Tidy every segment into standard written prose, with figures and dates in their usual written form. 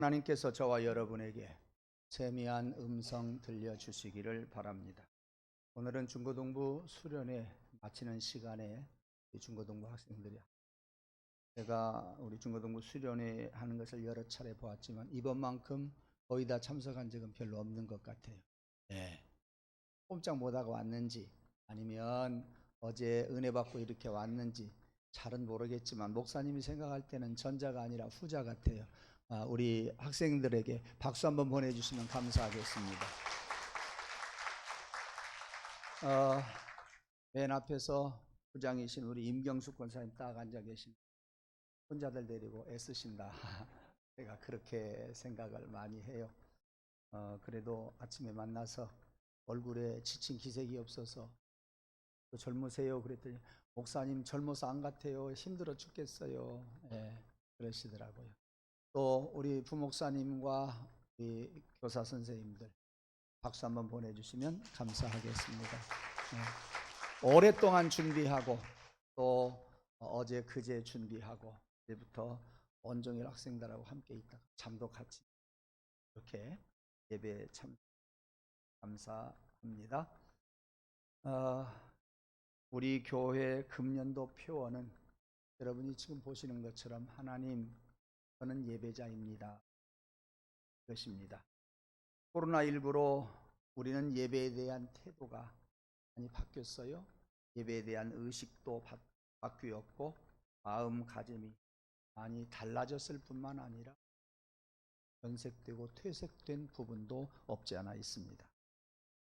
하나님께서 저와 여러분에게 세미한 음성 들려주시기를 바랍니다. 오늘은 중고등부 수련회 마치는 시간에 중고등부 학생들이 제가 우리 중고등부 수련회 하는 것을 여러 차례 보았지만 이번만큼 거의 다 참석한 적은 별로 없는 것 같아요. 네. 꼼짝 못하고 왔는지 아니면 어제 은혜 받고 이렇게 왔는지 잘은 모르겠지만 목사님이 생각할 때는 전자가 아니라 후자 같아요. 우리 학생들에게 박수 한번 보내주시면 감사하겠습니다. 맨 앞에서 부장이신 우리 임경숙 권사님 딱 앉아 계신 혼자들 데리고 애쓰신다. 제가 그렇게 생각을 많이 해요. 그래도 아침에 만나서 얼굴에 지친 기색이 없어서 또 젊으세요 그랬더니 목사님 젊어서 안 같아요. 힘들어 죽겠어요. 그러시더라고요. 또 우리 부목사님과 우리 교사 선생님들 박수 한번 보내주시면 감사하겠습니다. 오랫동안 준비하고 또 어제 그제 준비하고 이제부터 온종일 학생들하고 함께 있다가 잠도 같이 이렇게 예배에 참 감사합니다. 우리 교회 금년도 표어는 여러분이 지금 보시는 것처럼 하나님 저는 예배자입니다. 그것입니다. 코로나19로 우리는 예배에 대한 태도가 많이 바뀌었어요. 예배에 대한 의식도 바뀌었고 마음가짐이 많이 달라졌을 뿐만 아니라 변색되고 퇴색된 부분도 없지 않아 있습니다.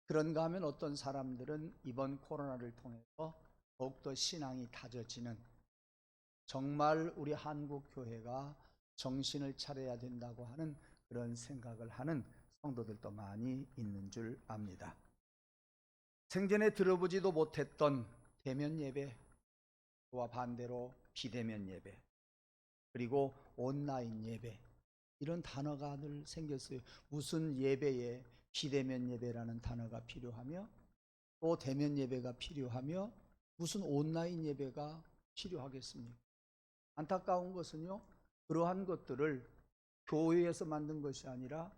그런가 하면 어떤 사람들은 이번 코로나를 통해서 더욱더 신앙이 다져지는, 정말 우리 한국 교회가 정신을 차려야 된다고 하는 그런 생각을 하는 성도들도 많이 있는 줄 압니다. 생전에 들어보지도 못했던 대면 예배, 그와 반대로 비대면 예배, 그리고 온라인 예배, 이런 단어가 늘 생겼어요. 무슨 예배에 비대면 예배라는 단어가 필요하며 또 대면 예배가 필요하며 무슨 온라인 예배가 필요하겠습니까? 안타까운 것은요, 그러한 것들을 교회에서 만든 것이 아니라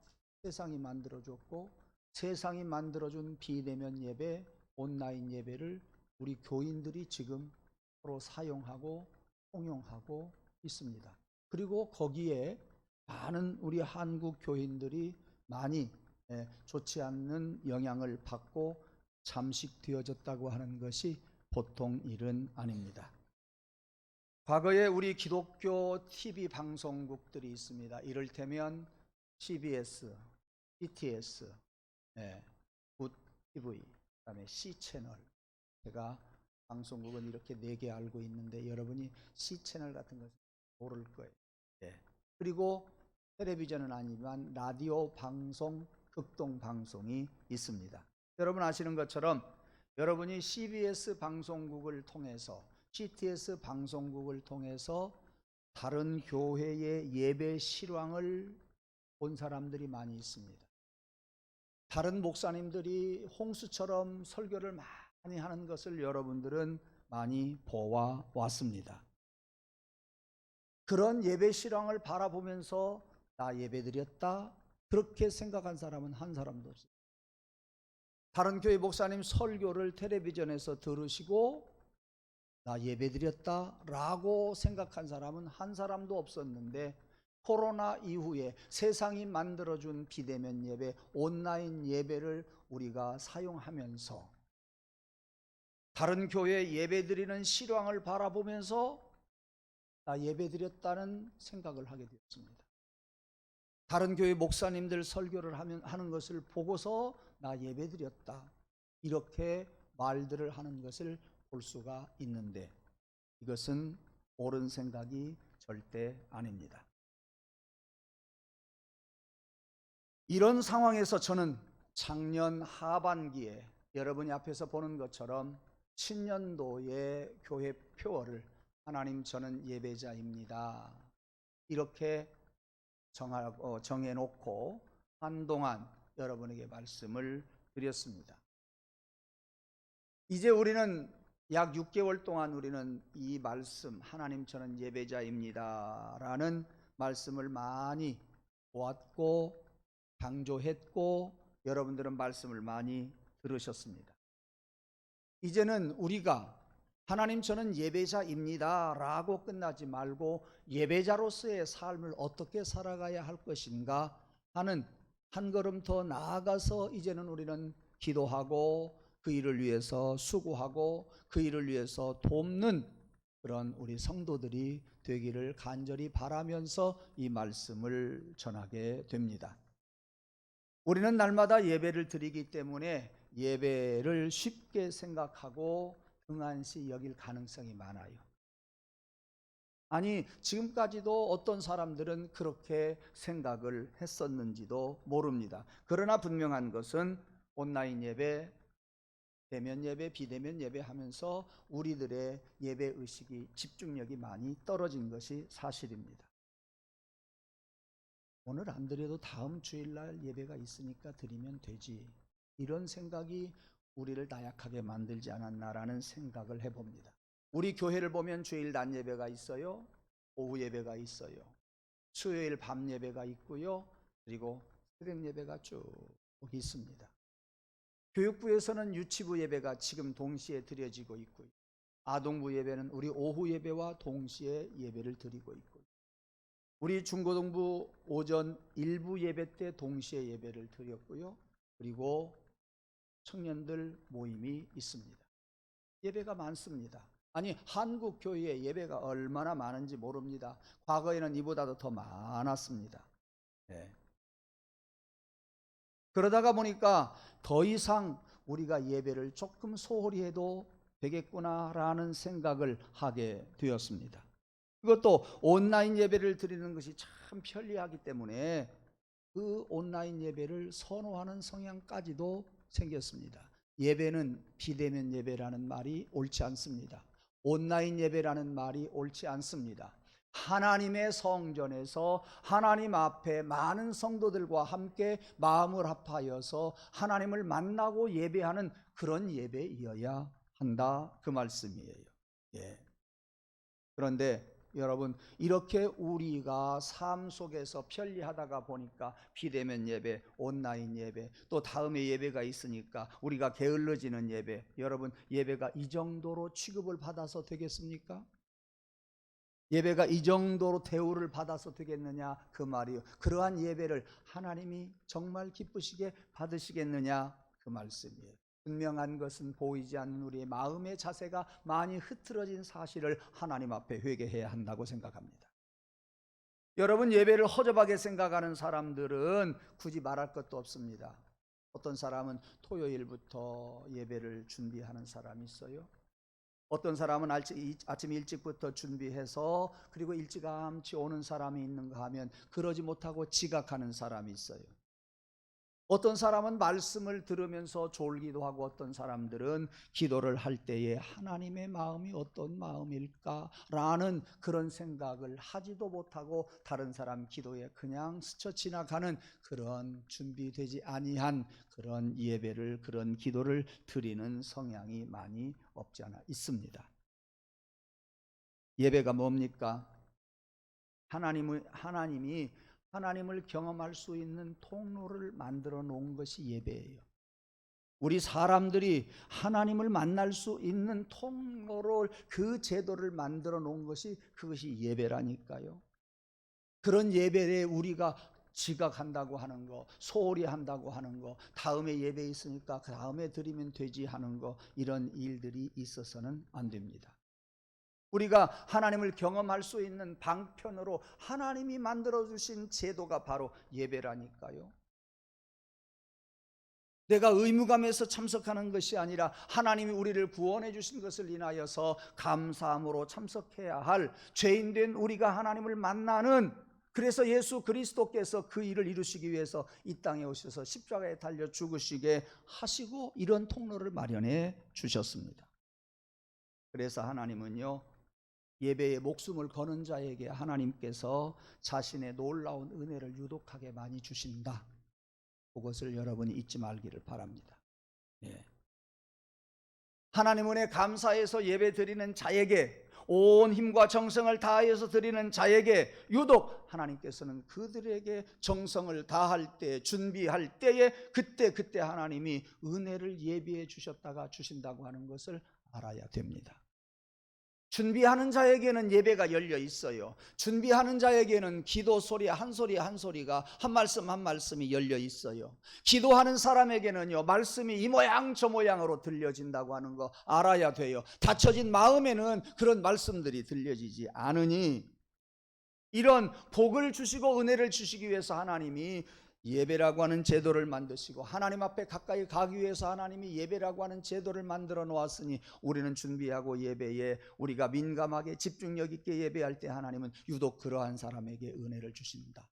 세상이 만들어줬고 세상이 만들어준 비대면 예배, 온라인 예배를 우리 교인들이 지금 서로 사용하고 통용하고 있습니다. 그리고 거기에 많은 우리 한국 교인들이 많이 좋지 않는 영향을 받고 잠식되어졌다고 하는 것이 보통 일은 아닙니다. 과거에 우리 기독교 TV 방송국들이 있습니다. 이를테면 CBS, BTS, 굿 TV, 그다음에 C채널. 제가 방송국은 이렇게 4개 알고 있는데 여러분이 C채널 같은 것은 모를 거예요. 그리고 텔레비전은 아니지만 라디오 방송, 극동 방송이 있습니다. 여러분 아시는 것처럼 여러분이 CBS 방송국을 통해서, CTS 방송국을 통해서 다른 교회의 예배 실황을 본 사람들이 많이 있습니다. 다른 목사님들이 홍수처럼 설교를 많이 하는 것을 여러분들은 많이 보아 왔습니다. 그런 예배 실황을 바라보면서 나 예배드렸다 그렇게 생각한 사람은 한 사람도 없어요. 다른 교회 목사님 설교를 텔레비전에서 들으시고 나 예배드렸다 라고 생각한 사람은 한 사람도 없었는데, 코로나 이후에 세상이 만들어준 비대면 예배, 온라인 예배를 우리가 사용하면서 다른 교회 예배드리는 실황을 바라보면서 나 예배드렸다는 생각을 하게 되었습니다. 다른 교회 목사님들 설교를 하는 것을 보고서 나 예배드렸다 이렇게 말들을 하는 것을 볼 수가 있는데, 이것은 옳은 생각이 절대 아닙니다. 이런 상황에서 저는 작년 하반기에 여러분이 앞에서 보는 것처럼 신년도의 교회 표어를 하나님 저는 예배자입니다 이렇게 정해놓고 한동안 여러분에게 말씀을 드렸습니다. 이제 우리는 약 6개월 동안 우리는 이 말씀, 하나님 저는 예배자입니다 라는 말씀을 많이 보았고 강조했고 여러분들은 말씀을 많이 들으셨습니다. 이제는 우리가 하나님 저는 예배자입니다 라고 끝나지 말고 예배자로서의 삶을 어떻게 살아가야 할 것인가 하는 한 걸음 더 나아가서 이제는 우리는 기도하고 그 일을 위해서 수고하고 그 일을 위해서 돕는 그런 우리 성도들이 되기를 간절히 바라면서 이 말씀을 전하게 됩니다. 우리는 날마다 예배를 드리기 때문에 예배를 쉽게 생각하고 등한시 여길 가능성이 많아요. 아니, 지금까지도 어떤 사람들은 그렇게 생각을 했었는지도 모릅니다. 그러나 분명한 것은 온라인 예배, 대면 예배, 비대면 예배 하면서 우리들의 예배 의식이 집중력이 많이 떨어진 것이 사실입니다. 오늘 안 드려도 다음 주일날 예배가 있으니까 드리면 되지, 이런 생각이 우리를 나약하게 만들지 않았나라는 생각을 해봅니다. 우리 교회를 보면 주일 낮 예배가 있어요, 오후 예배가 있어요, 수요일 밤 예배가 있고요, 그리고 새벽 예배가 쭉 있습니다. 교육부에서는 유치부 예배가 지금 동시에 드려지고 있고요, 아동부 예배는 우리 오후 예배와 동시에 예배를 드리고 있고요, 우리 중고등부 오전 일부 예배 때 동시에 예배를 드렸고요, 그리고 청년들 모임이 있습니다. 예배가 많습니다. 아니, 한국 교회에 예배가 얼마나 많은지 모릅니다. 과거에는 이보다도 더 많았습니다. 네. 그러다가 보니까 더 이상 우리가 예배를 조금 소홀히 해도 되겠구나라는 생각을 하게 되었습니다. 그것도 온라인 예배를 드리는 것이 참 편리하기 때문에 그 온라인 예배를 선호하는 성향까지도 생겼습니다. 예배는 비대면 예배라는 말이 옳지 않습니다. 온라인 예배라는 말이 옳지 않습니다. 하나님의 성전에서 하나님 앞에 많은 성도들과 함께 마음을 합하여서 하나님을 만나고 예배하는 그런 예배이어야 한다, 그 말씀이에요. 예. 그런데 여러분, 이렇게 우리가 삶 속에서 편리하다가 보니까 비대면 예배, 온라인 예배, 또 다음에 예배가 있으니까 우리가 게을러지는 예배, 여러분, 예배가 이 정도로 취급을 받아서 되겠습니까? 예배가 이 정도로 대우를 받아서 되겠느냐, 그 말이요. 그러한 예배를 하나님이 정말 기쁘시게 받으시겠느냐, 그 말씀이에요. 분명한 것은 보이지 않는 우리의 마음의 자세가 많이 흐트러진 사실을 하나님 앞에 회개해야 한다고 생각합니다. 여러분, 예배를 허접하게 생각하는 사람들은 굳이 말할 것도 없습니다. 어떤 사람은 토요일부터 예배를 준비하는 사람이 있어요. 어떤 사람은 아침 일찍부터 준비해서 그리고 일찌감치 오는 사람이 있는가 하면 그러지 못하고 지각하는 사람이 있어요. 어떤 사람은 말씀을 들으면서 졸기도 하고 어떤 사람들은 기도를 할 때에 하나님의 마음이 어떤 마음일까라는 그런 생각을 하지도 못하고 다른 사람 기도에 그냥 스쳐 지나가는 그런 준비되지 아니한 그런 예배를, 그런 기도를 드리는 성향이 많이 없지 않아 있습니다. 예배가 뭡니까? 하나님이 하나님을 경험할 수 있는 통로를 만들어 놓은 것이 예배예요. 우리 사람들이 하나님을 만날 수 있는 통로를, 그 제도를 만들어 놓은 것이 그것이 예배라니까요. 그런 예배에 우리가 지각한다고 하는 거, 소홀히 한다고 하는 거, 다음에 예배 있으니까 그 다음에 드리면 되지 하는 거, 이런 일들이 있어서는 안 됩니다. 우리가 하나님을 경험할 수 있는 방편으로 하나님이 만들어주신 제도가 바로 예배라니까요. 내가 의무감에서 참석하는 것이 아니라 하나님이 우리를 구원해 주신 것을 인하여서 감사함으로 참석해야 할 죄인된 우리가 하나님을 만나는, 그래서 예수 그리스도께서 그 일을 이루시기 위해서 이 땅에 오셔서 십자가에 달려 죽으시게 하시고 이런 통로를 마련해 주셨습니다. 그래서 하나님은요, 예배에 목숨을 거는 자에게 하나님께서 자신의 놀라운 은혜를 유독하게 많이 주신다. 그것을 여러분이 잊지 말기를 바랍니다. 예. 하나님 은혜 감사해서 예배 드리는 자에게 온 힘과 정성을 다하여서 드리는 자에게 유독 하나님께서는 그들에게 정성을 다할 때, 준비할 때에 그때 하나님이 은혜를 예비해 주셨다가 주신다고 하는 것을 알아야 됩니다. 준비하는 자에게는 예배가 열려 있어요. 준비하는 자에게는 기도 소리 한 소리 한 소리가, 한 말씀 한 말씀이 열려 있어요. 기도하는 사람에게는요, 말씀이 이 모양 저 모양으로 들려진다고 하는 거 알아야 돼요. 닫혀진 마음에는 그런 말씀들이 들려지지 않으니, 이런 복을 주시고 은혜를 주시기 위해서 하나님이 예배라고 하는 제도를 만드시고, 하나님 앞에 가까이 가기 위해서 하나님이 예배라고 하는 제도를 만들어 놓았으니, 우리는 준비하고 예배에 우리가 민감하게 집중력 있게 예배할 때 하나님은 유독 그러한 사람에게 은혜를 주십니다.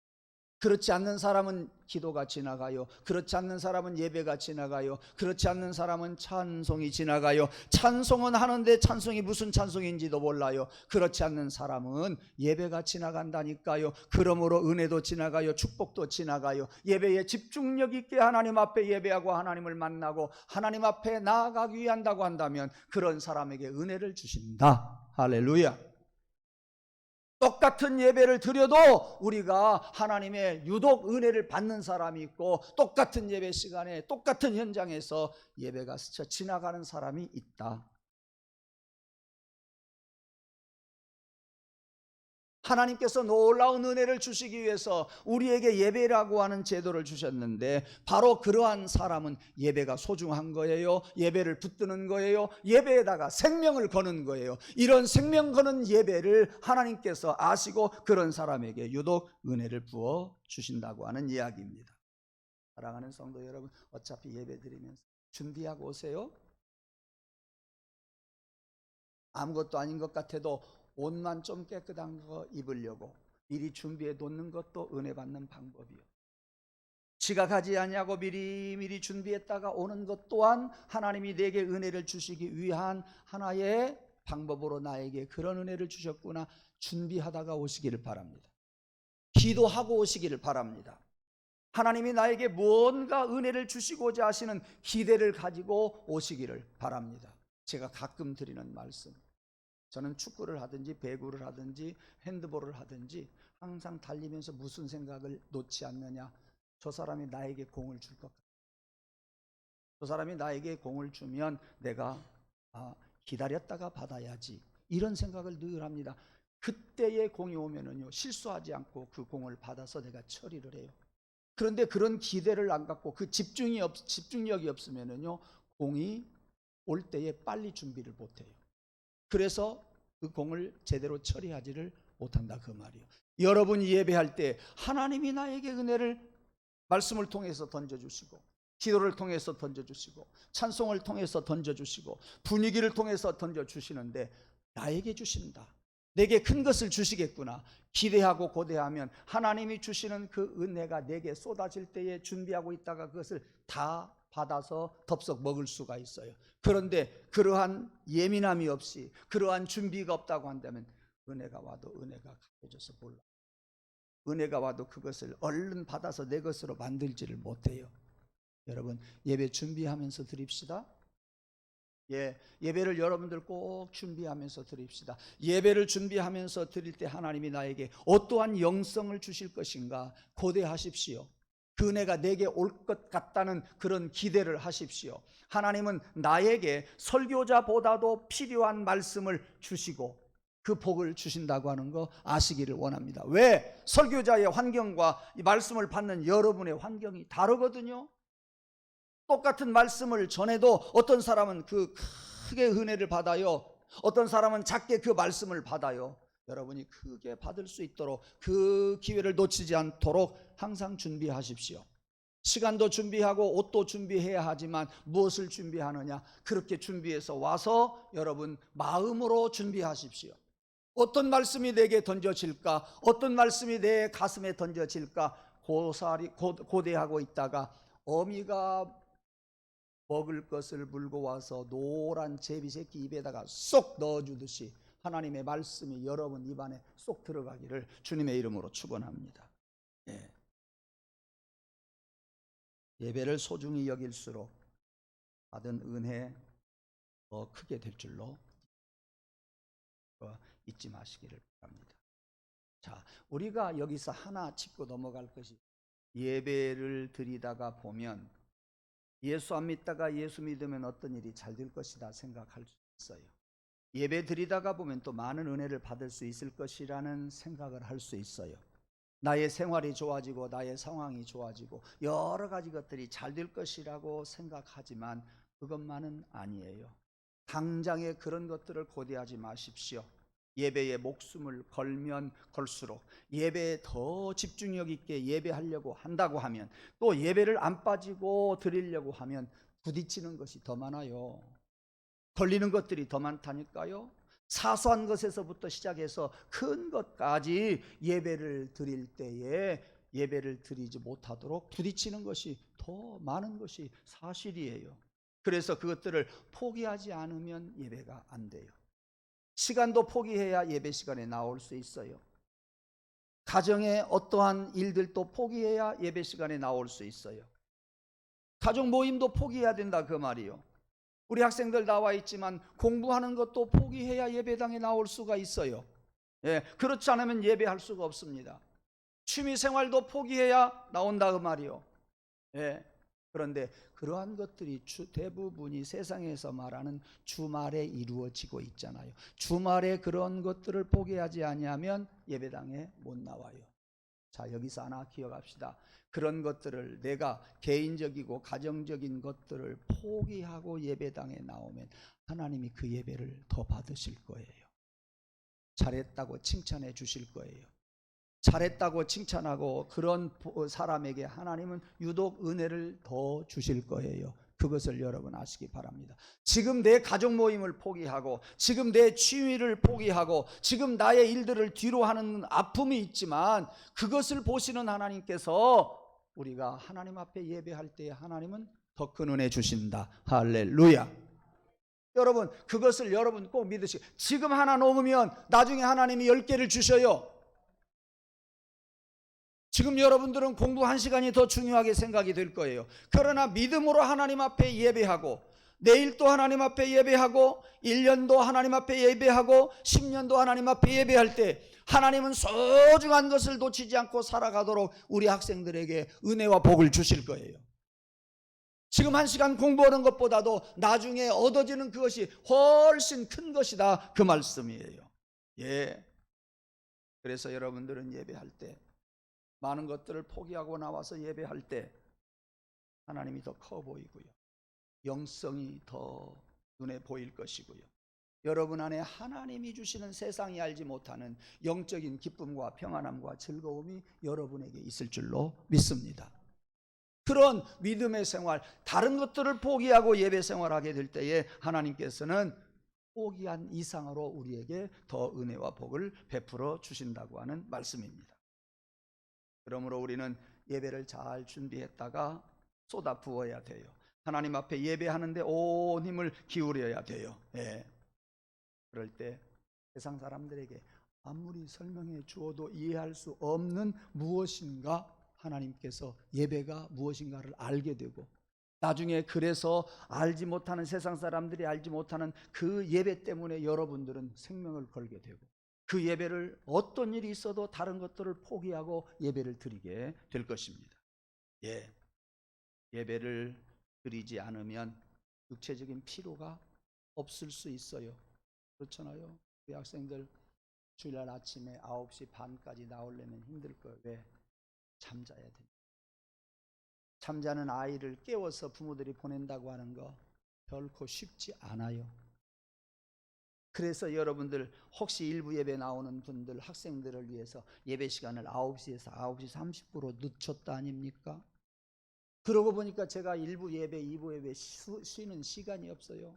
그렇지 않는 사람은 기도가 지나가요. 그렇지 않는 사람은 예배가 지나가요. 그렇지 않는 사람은 찬송이 지나가요. 찬송은 하는데 찬송이 무슨 찬송인지도 몰라요. 그렇지 않는 사람은 예배가 지나간다니까요. 그러므로 은혜도 지나가요. 축복도 지나가요. 예배에 집중력 있게 하나님 앞에 예배하고 하나님을 만나고 하나님 앞에 나아가기 위한다고 한다면 그런 사람에게 은혜를 주신다. 할렐루야. 똑같은 예배를 드려도 우리가 하나님의 유독 은혜를 받는 사람이 있고, 똑같은 예배 시간에 똑같은 현장에서 예배가 스쳐 지나가는 사람이 있다. 하나님께서 놀라운 은혜를 주시기 위해서 우리에게 예배라고 하는 제도를 주셨는데, 바로 그러한 사람은 예배가 소중한 거예요. 예배를 붙드는 거예요. 예배에다가 생명을 거는 거예요. 이런 생명 거는 예배를 하나님께서 아시고 그런 사람에게 유독 은혜를 부어 주신다고 하는 이야기입니다. 사랑하는 성도 여러분, 어차피 예배 드리면서 준비하고 오세요. 아무것도 아닌 것 같아도 옷만 좀 깨끗한 거 입으려고 미리 준비해 놓는 것도 은혜 받는 방법이요. 지각하지 아니하고 미리 준비했다가 오는 것 또한 하나님이 내게 은혜를 주시기 위한 하나의 방법으로 나에게 그런 은혜를 주셨구나, 준비하다가 오시기를 바랍니다. 기도하고 오시기를 바랍니다. 하나님이 나에게 무언가 은혜를 주시고자 하시는 기대를 가지고 오시기를 바랍니다. 제가 가끔 드리는 말씀, 저는 축구를 하든지 배구를 하든지 핸드볼을 하든지 항상 달리면서 무슨 생각을 놓지 않느냐, 저 사람이 나에게 공을 줄 것 같아. 저 사람이 나에게 공을 주면 내가 기다렸다가 받아야지, 이런 생각을 늘 합니다. 그때의 공이 오면은요, 실수하지 않고 그 공을 받아서 내가 처리를 해요. 그런데 그런 기대를 안 갖고 그 집중력이 없으면은요, 공이 올 때에 빨리 준비를 못 해요. 그래서 그 공을 제대로 처리하지를 못한다, 그 말이에요. 여러분이 예배할 때 하나님이 나에게 은혜를 말씀을 통해서 던져주시고, 기도를 통해서 던져주시고, 찬송을 통해서 던져주시고, 분위기를 통해서 던져주시는데, 나에게 주신다, 내게 큰 것을 주시겠구나 기대하고 고대하면 하나님이 주시는 그 은혜가 내게 쏟아질 때에 준비하고 있다가 그것을 다 받아서 덥석 먹을 수가 있어요. 그런데 그러한 예민함이 없이, 그러한 준비가 없다고 한다면 은혜가 와도 은혜가 가해져서 몰라, 은혜가 와도 그것을 얼른 받아서 내 것으로 만들지를 못해요. 여러분, 예배 준비하면서 드립시다. 예배를 여러분들 꼭 준비하면서 드립시다. 예배를 준비하면서 드릴 때 하나님이 나에게 어떠한 영성을 주실 것인가 고대하십시오. 그 은혜가 내게 올 것 같다는 그런 기대를 하십시오. 하나님은 나에게 설교자보다도 필요한 말씀을 주시고 그 복을 주신다고 하는 거 아시기를 원합니다. 왜? 설교자의 환경과 이 말씀을 받는 여러분의 환경이 다르거든요. 똑같은 말씀을 전해도 어떤 사람은 그 크게 은혜를 받아요. 어떤 사람은 작게 그 말씀을 받아요. 여러분이 크게 받을 수 있도록 그 기회를 놓치지 않도록 항상 준비하십시오. 시간도 준비하고 옷도 준비해야 하지만 무엇을 준비하느냐? 그렇게 준비해서 와서 여러분 마음으로 준비하십시오. 어떤 말씀이 내게 던져질까? 어떤 말씀이 내 가슴에 던져질까? 고대하고 있다가 어미가 먹을 것을 물고 와서 노란 제비새끼 입에다가 쏙 넣어주듯이 하나님의 말씀이 여러분 입안에 쏙 들어가기를 주님의 이름으로 축원합니다. 예배를 소중히 여길수록 받은 은혜 더 크게 될 줄로 잊지 마시기를 바랍니다. 자, 우리가 여기서 하나 짚고 넘어갈 것이, 예배를 드리다가 보면 예수 안 믿다가 예수 믿으면 어떤 일이 잘 될 것이다 생각할 수 있어요. 예배 드리다가 보면 또 많은 은혜를 받을 수 있을 것이라는 생각을 할 수 있어요. 나의 생활이 좋아지고 나의 상황이 좋아지고 여러 가지 것들이 잘 될 것이라고 생각하지만 그것만은 아니에요. 당장에 그런 것들을 고대하지 마십시오. 예배에 목숨을 걸면 걸수록, 예배에 더 집중력 있게 예배하려고 한다고 하면, 또 예배를 안 빠지고 드리려고 하면 부딪히는 것이 더 많아요. 걸리는 것들이 더 많다니까요. 사소한 것에서부터 시작해서 큰 것까지 예배를 드릴 때에 예배를 드리지 못하도록 부딪히는 것이 더 많은 것이 사실이에요. 그래서 그것들을 포기하지 않으면 예배가 안 돼요. 시간도 포기해야 예배 시간에 나올 수 있어요. 가정의 어떠한 일들도 포기해야 예배 시간에 나올 수 있어요. 가족 모임도 포기해야 된다 그 말이요. 우리 학생들 나와 있지만 공부하는 것도 포기해야 예배당에 나올 수가 있어요. 예, 그렇지 않으면 예배할 수가 없습니다. 취미생활도 포기해야 나온다 그 말이요. 예, 그런데 그러한 것들이 대부분이 세상에서 말하는 주말에 이루어지고 있잖아요. 주말에 그런 것들을 포기하지 아니하면 예배당에 못 나와요. 자, 여기서 하나 기억합시다. 그런 것들을, 내가 개인적이고 가정적인 것들을 포기하고 예배당에 나오면 하나님이 그 예배를 더 받으실 거예요. 잘했다고 칭찬해 주실 거예요. 잘했다고 칭찬하고 그런 사람에게 하나님은 유독 은혜를 더 주실 거예요. 그것을 여러분 아시기 바랍니다. 지금 내 가족 모임을 포기하고, 지금 내 취미를 포기하고, 지금 나의 일들을 뒤로 하는 아픔이 있지만 그것을 보시는 하나님께서 우리가 하나님 앞에 예배할 때 하나님은 더 큰 은혜 주신다. 할렐루야. 여러분, 그것을 여러분 꼭 믿으시고, 지금 하나 놓으면 나중에 하나님이 10개를 주셔요. 지금 여러분들은 공부 1시간이 더 중요하게 생각이 될 거예요. 그러나 믿음으로 하나님 앞에 예배하고, 내일 또 하나님 앞에 예배하고, 1년도 하나님 앞에 예배하고, 10년도 하나님 앞에 예배할 때 하나님은 소중한 것을 놓치지 않고 살아가도록 우리 학생들에게 은혜와 복을 주실 거예요. 지금 1시간 공부하는 것보다도 나중에 얻어지는 그것이 훨씬 큰 것이다 그 말씀이에요. 예. 그래서 여러분들은 예배할 때, 많은 것들을 포기하고 나와서 예배할 때 하나님이 더 커 보이고요, 영성이 더 눈에 보일 것이고요, 여러분 안에 하나님이 주시는 세상이 알지 못하는 영적인 기쁨과 평안함과 즐거움이 여러분에게 있을 줄로 믿습니다. 그런 믿음의 생활, 다른 것들을 포기하고 예배 생활하게 될 때에 하나님께서는 포기한 이상으로 우리에게 더 은혜와 복을 베풀어 주신다고 하는 말씀입니다. 그러므로 우리는 예배를 잘 준비했다가 쏟아 부어야 돼요. 하나님 앞에 예배하는데 온 힘을 기울여야 돼요. 예. 그럴 때 세상 사람들에게 아무리 설명해 주어도 이해할 수 없는 무엇인가, 하나님께서 예배가 무엇인가를 알게 되고, 나중에 그래서 알지 못하는, 세상 사람들이 알지 못하는 그 예배 때문에 여러분들은 생명을 걸게 되고, 그 예배를 어떤 일이 있어도 다른 것들을 포기하고 예배를 드리게 될 것입니다. 예. 예배를 드리지 않으면 육체적인 피로가 없을 수 있어요. 그렇잖아요. 우리 학생들 주일날 아침에 9시 반까지 나오려면 힘들 거예요. 왜? 잠자야 됩니다. 잠자는 아이를 깨워서 부모들이 보낸다고 하는 거 결코 쉽지 않아요. 그래서 여러분들 혹시 일부 예배 나오는 분들, 학생들을 위해서 예배 시간을 9시에서 9시 30분으로 늦췄다 아닙니까? 그러고 보니까 제가 일부 예배, 2부 예배 쉬는 시간이 없어요.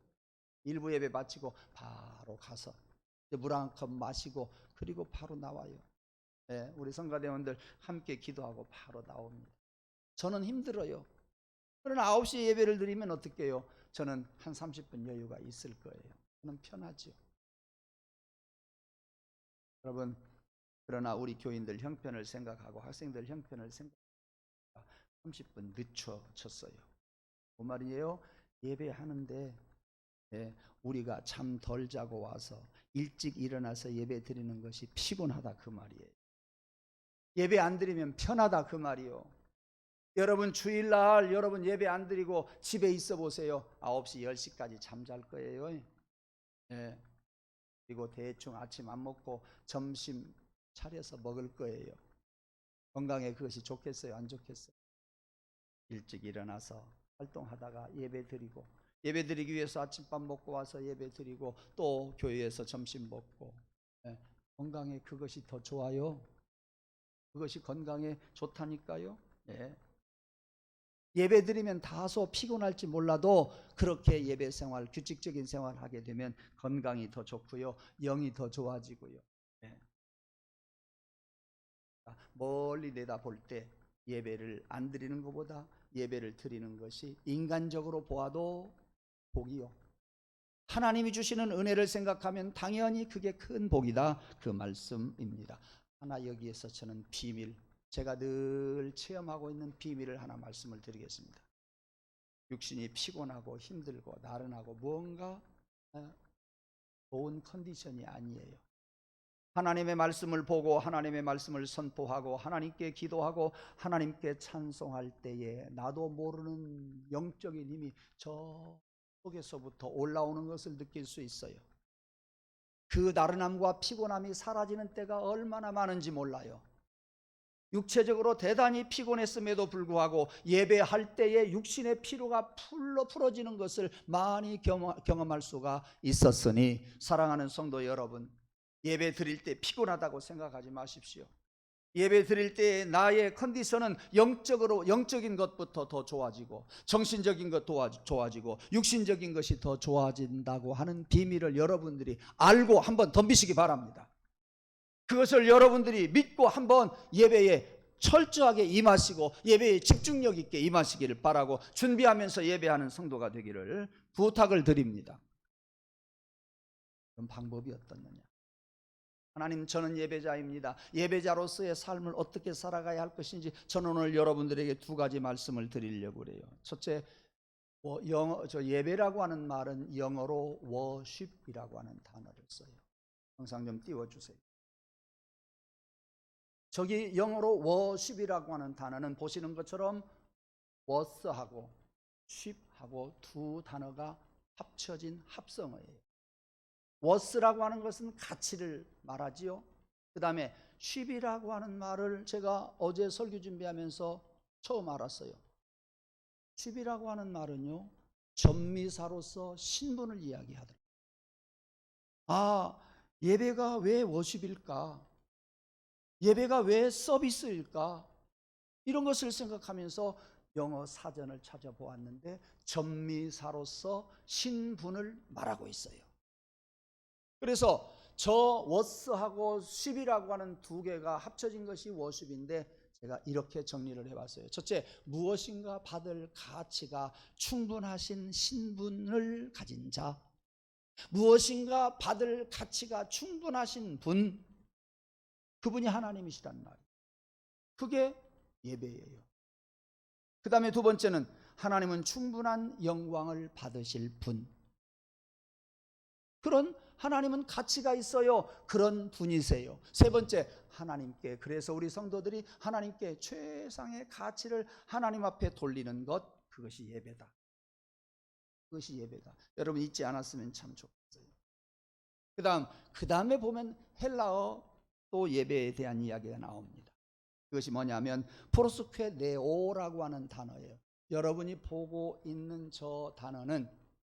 일부 예배 마치고 바로 가서 물 한 컵 마시고 그리고 바로 나와요. 네, 우리 성가대원들 함께 기도하고 바로 나옵니다. 저는 힘들어요. 그러나 9시에 예배를 드리면 어떻게 해요? 저는 한 30분 여유가 있을 거예요. 저는 편하죠. 여러분, 그러나 우리 교인들 형편을 생각하고 학생들 형편을 생각하고 30분 늦춰졌어요. 그 말이에요. 예배하는데 예, 우리가 잠 덜 자고 와서 일찍 일어나서 예배 드리는 것이 피곤하다 그 말이에요. 예배 안 드리면 편하다 그 말이요. 여러분 주일날 여러분 예배 안 드리고 집에 있어 보세요. 9시 10시까지 잠잘 거예요. 예. 그리고 대충 아침 안 먹고 점심 차려서 먹을 거예요. 건강에 그것이 좋겠어요? 안 좋겠어요? 일찍 일어나서 활동하다가 예배 드리고, 예배 드리기 위해서 아침밥 먹고 와서 예배 드리고, 또 교회에서 점심 먹고, 예. 건강에 그것이 더 좋아요. 그것이 건강에 좋다니까요. 예. 예배 드리면 다소 피곤할지 몰라도 그렇게 예배 생활, 규칙적인 생활 하게 되면 건강이 더 좋고요, 영이 더 좋아지고요. 예. 멀리 내다볼 때 예배를 안 드리는 것보다 예배를 드리는 것이 인간적으로 보아도 복이요, 하나님이 주시는 은혜를 생각하면 당연히 그게 큰 복이다 그 말씀입니다. 하나 여기에서 저는 비밀, 제가 늘 체험하고 있는 비밀을 하나 말씀을 드리겠습니다. 육신이 피곤하고 힘들고 나른하고 무언가 좋은 컨디션이 아니에요. 하나님의 말씀을 보고 하나님의 말씀을 선포하고 하나님께 기도하고 하나님께 찬송할 때에 나도 모르는 영적인 힘이 저 속에서부터 올라오는 것을 느낄 수 있어요. 그 나른함과 피곤함이 사라지는 때가 얼마나 많은지 몰라요. 육체적으로 대단히 피곤했음에도 불구하고 예배할 때에 육신의 피로가 풀어지는 것을 많이 경험할 수가 있었으니, 사랑하는 성도 여러분, 예배 드릴 때 피곤하다고 생각하지 마십시오. 예배 드릴 때 나의 컨디션은 영적인 것부터 더 좋아지고 정신적인 것 좋아지고 육신적인 것이 더 좋아진다고 하는 비밀을 여러분들이 알고 한번 덤비시기 바랍니다. 그것을 여러분들이 믿고 한번 예배에 철저하게 임하시고 예배에 집중력 있게 임하시기를 바라고, 준비하면서 예배하는 성도가 되기를 부탁을 드립니다. 그런 방법이 어떻느냐? 하나님, 저는 예배자입니다. 예배자로서의 삶을 어떻게 살아가야 할 것인지 저는 오늘 여러분들에게 두 가지 말씀을 드리려고 그래요. 첫째, 예배라고 하는 말은 영어로 worship이라고 하는 단어를 써요. 영상 좀 띄워주세요. 저기 영어로 worship이라고 하는 단어는 보시는 것처럼 worth하고 ship하고 두 단어가 합쳐진 합성어예요. worth라고 하는 것은 가치를 말하지요. 그 다음에 ship이라고 하는 말을 제가 어제 설교 준비하면서 처음 알았어요. ship이라고 하는 말은요, 전미사로서 신분을 이야기하더라고요. 아, 예배가 왜 worship일까? 예배가 왜 서비스일까? 이런 것을 생각하면서 영어 사전을 찾아보았는데 전미사로서 신분을 말하고 있어요. 그래서 저 워스하고 쉽이라고 하는 두 개가 합쳐진 것이 워십인데, 제가 이렇게 정리를 해봤어요. 첫째, 무엇인가 받을 가치가 충분하신 신분을 가진 자, 무엇인가 받을 가치가 충분하신 분, 그분이 하나님이시란 말이에요. 그게 예배예요. 그 다음에 두 번째는 하나님은 충분한 영광을 받으실 분, 그런 하나님은 가치가 있어요. 그런 분이세요. 세 번째, 하나님께, 그래서 우리 성도들이 하나님께 최상의 가치를 하나님 앞에 돌리는 것, 그것이 예배다. 그것이 예배다. 여러분 잊지 않았으면 참 좋겠어요. 그 다음에 보면 헬라어 또 예배에 대한 이야기가 나옵니다. 그것이 뭐냐면 프로스케네오라고 하는 단어예요. 여러분이 보고 있는 저 단어는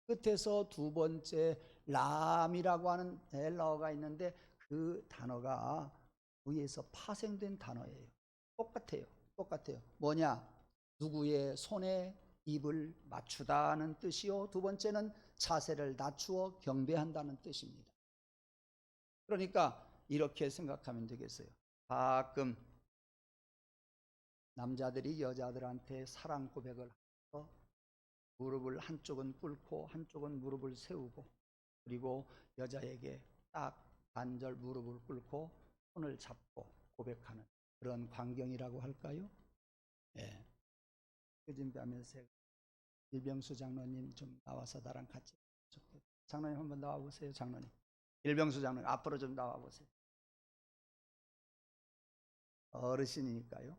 끝에서 두 번째 람이라고 하는 헬라어가 있는데 그 단어가 위에서 파생된 단어예요. 똑같아요. 뭐냐? 누구의 손에 입을 맞추다는 뜻이요, 두 번째는 자세를 낮추어 경배한다는 뜻입니다. 그러니까 이렇게 생각하면 되겠어요. 가끔 남자들이 여자들한테 사랑 고백을 해서 무릎을 한쪽은 꿇고 한쪽은 무릎을 세우고, 그리고 여자에게 딱 반절 무릎을 꿇고 손을 잡고 고백하는 그런 광경이라고 할까요? 예. 그 준비하면서 일병수 장로님 좀 나와서 나랑 같이 장로님 한번 나와보세요. 장로님, 일병수 장로님 앞으로 좀 나와보세요. 어르신이니까요.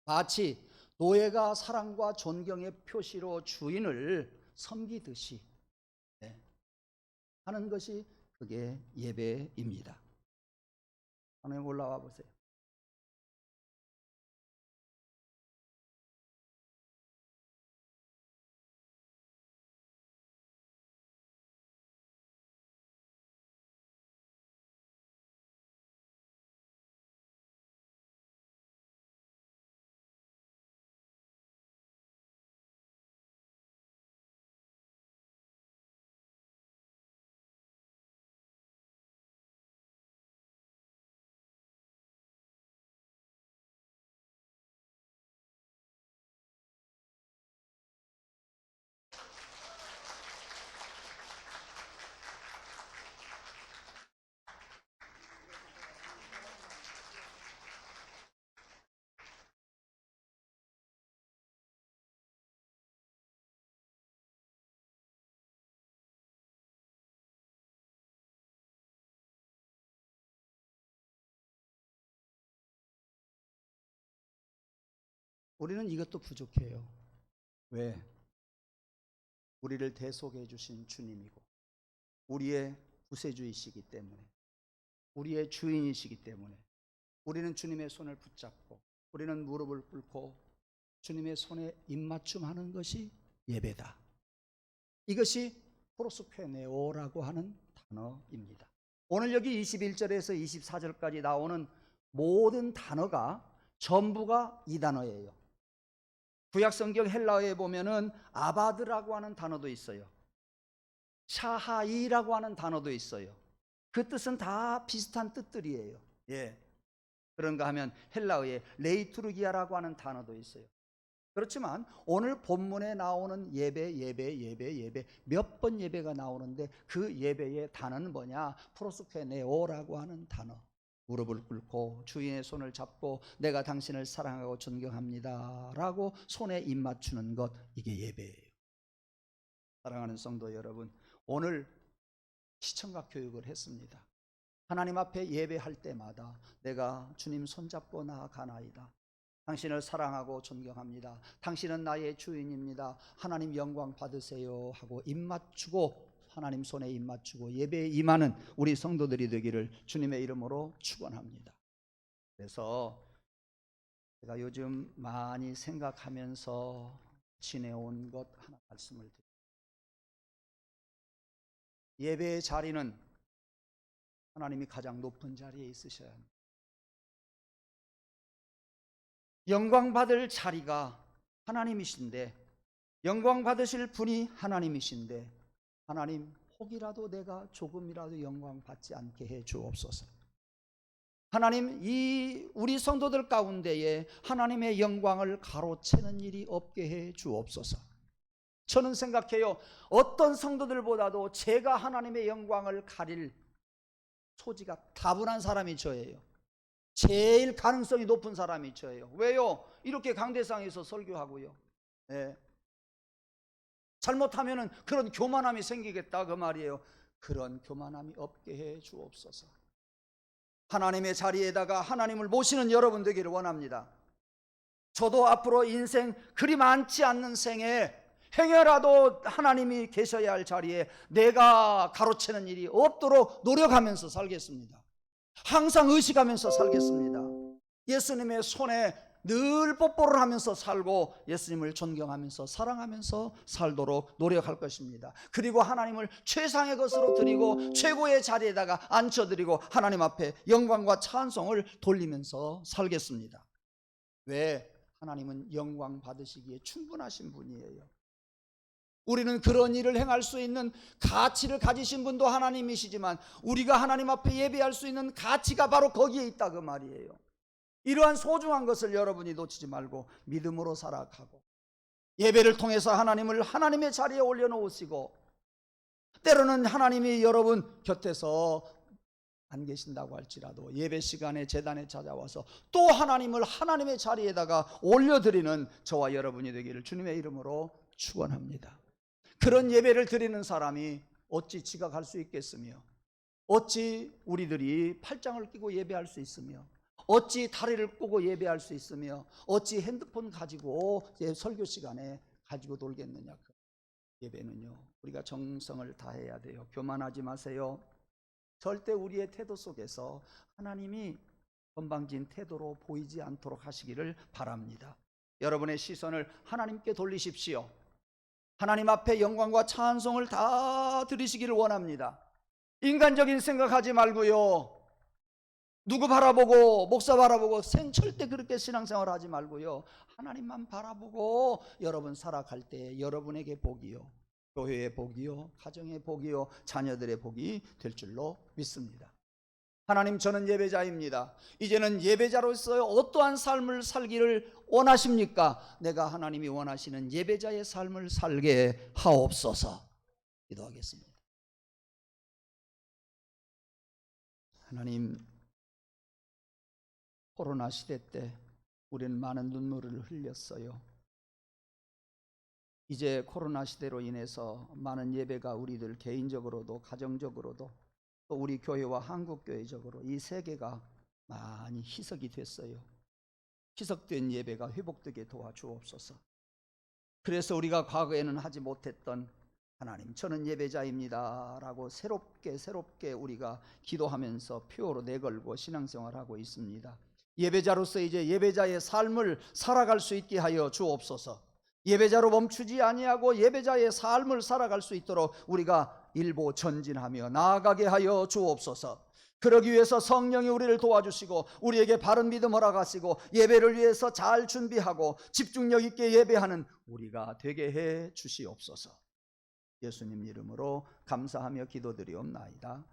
마치 노예가 사랑과 존경의 표시로 주인을 섬기듯이 하는 것이 그게 예배입니다. 장로님 올라와 보세요. 우리는 이것도 부족해요. 왜? 우리를 대속해 주신 주님이고 우리의 구세주이시기 때문에, 우리의 주인이시기 때문에 우리는 주님의 손을 붙잡고 우리는 무릎을 꿇고 주님의 손에 입맞춤하는 것이 예배다. 이것이 프로스페네오라고 하는 단어입니다. 오늘 여기 21절에서 24절까지 나오는 모든 단어가 전부가 이 단어예요. 구약성경 헬라어에 보면은 아바드라고 하는 단어도 있어요. 샤하이라고 하는 단어도 있어요. 그 뜻은 다 비슷한 뜻들이에요. 그런가 하면 헬라어에 레이투르기아라고 하는 단어도 있어요. 그렇지만 오늘 본문에 나오는 예배 몇 번 예배가 나오는데 그 예배의 단어는 뭐냐? 프로스페네오라고 하는 단어. 무릎을 꿇고 주인의 손을 잡고 내가 당신을 사랑하고 존경합니다 라고 손에 입맞추는 것, 이게 예배예요. 사랑하는 성도 여러분, 오늘 시청각 교육을 했습니다. 하나님 앞에 예배할 때마다 내가 주님 손잡고 나아가나이다. 당신을 사랑하고 존경합니다. 당신은 나의 주인입니다. 하나님 영광 받으세요 하고 입맞추고, 하나님 손에 입맞추고 예배에 임하는 우리 성도들이 되기를 주님의 이름으로 축원합니다. 그래서 제가 요즘 많이 생각하면서 지내온 것 하나 말씀을 드립니다. 예배의 자리는 하나님이 가장 높은 자리에 있으셔야 합니다. 영광 받을 자리가 하나님이신데, 영광 받으실 분이 하나님이신데, 하나님 혹이라도 내가 조금이라도 영광 받지 않게 해 주옵소서. 하나님, 이 우리 성도들 가운데에 하나님의 영광을 가로채는 일이 없게 해 주옵소서. 저는 생각해요, 어떤 성도들보다도 제가 하나님의 영광을 가릴 소지가 다분한 사람이 저예요. 제일 가능성이 높은 사람이 저예요. 왜요? 이렇게 강대상에서 설교하고요. 잘못하면은 그런 교만함이 생기겠다 그 말이에요. 그런 교만함이 없게 해 주옵소서. 하나님의 자리에다가 하나님을 모시는 여러분 되기를 원합니다. 저도 앞으로 인생 그리 많지 않는 생에 행여라도 하나님이 계셔야 할 자리에 내가 가로채는 일이 없도록 노력하면서 살겠습니다. 항상 의식하면서 살겠습니다. 예수님의 손에 늘 뽀뽀를 하면서 살고 예수님을 존경하면서 사랑하면서 살도록 노력할 것입니다. 그리고 하나님을 최상의 것으로 드리고 최고의 자리에다가 앉혀드리고 하나님 앞에 영광과 찬송을 돌리면서 살겠습니다. 왜? 하나님은 영광 받으시기에 충분하신 분이에요. 우리는 그런 일을 행할 수 있는 가치를 가지신 분도 하나님이시지만 우리가 하나님 앞에 예배할 수 있는 가치가 바로 거기에 있다 그 말이에요. 이러한 소중한 것을 여러분이 놓치지 말고 믿음으로 살아가고, 예배를 통해서 하나님을 하나님의 자리에 올려놓으시고, 때로는 하나님이 여러분 곁에서 안 계신다고 할지라도 예배 시간에 제단에 찾아와서 또 하나님을 하나님의 자리에다가 올려드리는 저와 여러분이 되기를 주님의 이름으로 축원합니다. 그런 예배를 드리는 사람이 어찌 지각할 수 있겠으며, 어찌 우리들이 팔짱을 끼고 예배할 수 있으며, 어찌 다리를 꼬고 예배할 수 있으며, 어찌 핸드폰 가지고 설교 시간에 가지고 놀겠느냐. 예배는요, 우리가 정성을 다해야 돼요. 교만하지 마세요. 절대 우리의 태도 속에서 하나님이 건방진 태도로 보이지 않도록 하시기를 바랍니다. 여러분의 시선을 하나님께 돌리십시오. 하나님 앞에 영광과 찬송을 다 드리시기를 원합니다. 인간적인 생각하지 말고요, 누구 바라보고 목사 바라보고 절대 그렇게 신앙생활 하지 말고요, 하나님만 바라보고 여러분 살아갈 때 여러분에게 복이요, 교회의 복이요, 가정의 복이요, 자녀들의 복이 될 줄로 믿습니다. 하나님, 저는 예배자입니다. 이제는 예배자로서 어떠한 삶을 살기를 원하십니까? 내가 하나님이 원하시는 예배자의 삶을 살게 하옵소서. 기도하겠습니다. 하나님, 코로나 시대 때 우리는 많은 눈물을 흘렸어요. 이제 코로나 시대로 인해서 많은 예배가 우리들 개인적으로도 가정적으로도 또 우리 교회와 한국교회적으로 이 세계가 많이 희석이 됐어요. 희석된 예배가 회복되게 도와주옵소서. 그래서 우리가 과거에는 하지 못했던 하나님, 저는 예배자입니다 라고 새롭게 우리가 기도하면서 표로 내걸고 신앙생활하고 있습니다. 예배자로서 이제 예배자의 삶을 살아갈 수 있게 하여 주옵소서. 예배자로 멈추지 아니하고 예배자의 삶을 살아갈 수 있도록 우리가 일보 전진하며 나아가게 하여 주옵소서. 그러기 위해서 성령이 우리를 도와주시고 우리에게 바른 믿음 허락하시고 예배를 위해서 잘 준비하고 집중력 있게 예배하는 우리가 되게 해 주시옵소서. 예수님 이름으로 감사하며 기도드리옵나이다.